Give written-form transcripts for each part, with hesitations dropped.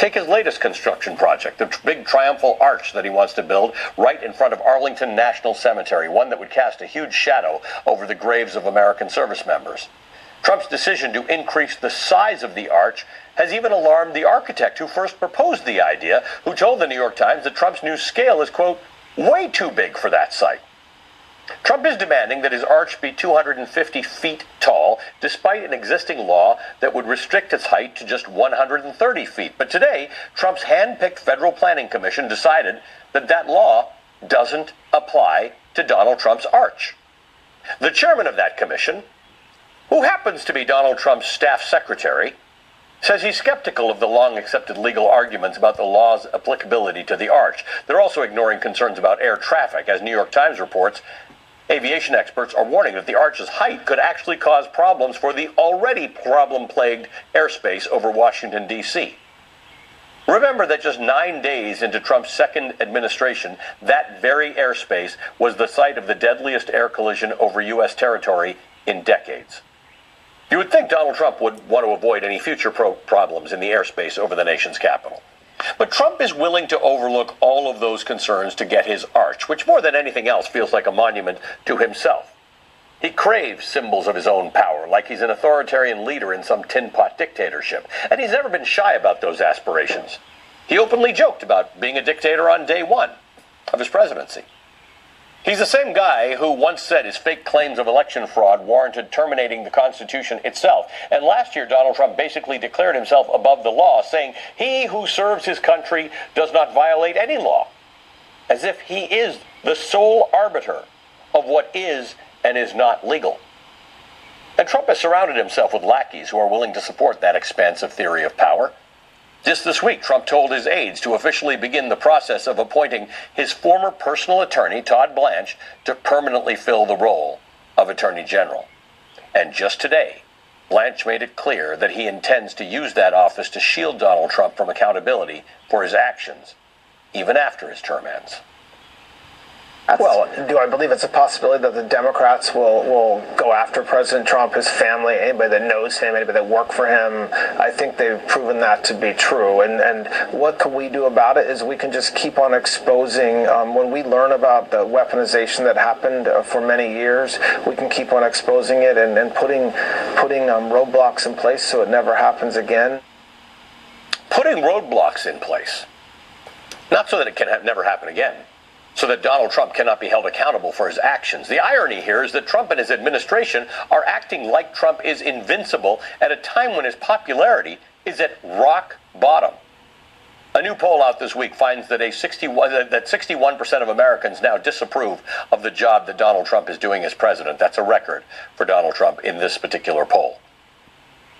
Take his latest construction project, the big triumphal arch that he wants to build right in front of Arlington National Cemetery, one that would cast a huge shadow over the graves of American service members. Trump's decision to increase the size of the arch has even alarmed the architect who first proposed the idea, who told the New York Times that Trump's new scale is, quote, way too big for that site. Trump is demanding that his arch be 250 feet tall, despite an existing law that would restrict its height to just 130 feet. But today, Trump's hand-picked Federal Planning Commission decided that that law doesn't apply to Donald Trump's arch. The chairman of that commission, who happens to be Donald Trump's staff secretary, says he's skeptical of the long-accepted legal arguments about the law's applicability to the arch. They're also ignoring concerns about air traffic. As New York Times reports, aviation experts are warning that the arch's height could actually cause problems for the already problem-plagued airspace over Washington, D.C. Remember that just 9 days into Trump's second administration, that very airspace was the site of the deadliest air collision over U.S. territory in decades. You would think Donald Trump would want to avoid any future problems in the airspace over the nation's capital. But Trump is willing to overlook all of those concerns to get his arch, which more than anything else feels like a monument to himself. He craves symbols of his own power, like he's an authoritarian leader in some tin-pot dictatorship, and he's never been shy about those aspirations. He openly joked about being a dictator on day one of his presidency. He's the same guy who once said his fake claims of election fraud warranted terminating the Constitution itself. And last year, Donald Trump basically declared himself above the law, saying he who serves his country does not violate any law, as if he is the sole arbiter of what is and is not legal. And Trump has surrounded himself with lackeys who are willing to support that expansive theory of power. Just this week, Trump told his aides to officially begin the process of appointing his former personal attorney, Todd Blanche, to permanently fill the role of Attorney General. And just today, Blanche made it clear that he intends to use that office to shield Donald Trump from accountability for his actions, even after his term ends. Well, do I believe it's a possibility that the Democrats will go after President Trump, his family, anybody that knows him, anybody that worked for him? I think they've proven that to be true. And what can we do about it is we can just keep on exposing. When we learn about the weaponization that happened for many years, we can keep on exposing it and putting roadblocks in place so it never happens again. Putting roadblocks in place, not so that it can never happen again, so that Donald Trump cannot be held accountable for his actions. The irony here is that Trump and his administration are acting like Trump is invincible at a time when his popularity is at rock bottom. A new poll out this week finds that 61% of Americans now disapprove of the job that Donald Trump is doing as president. That's a record for Donald Trump in this particular poll.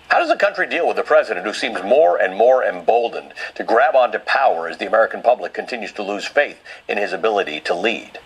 How does the country deal with a president who seems more and more emboldened to grab onto power as the American public continues to lose faith in his ability to lead?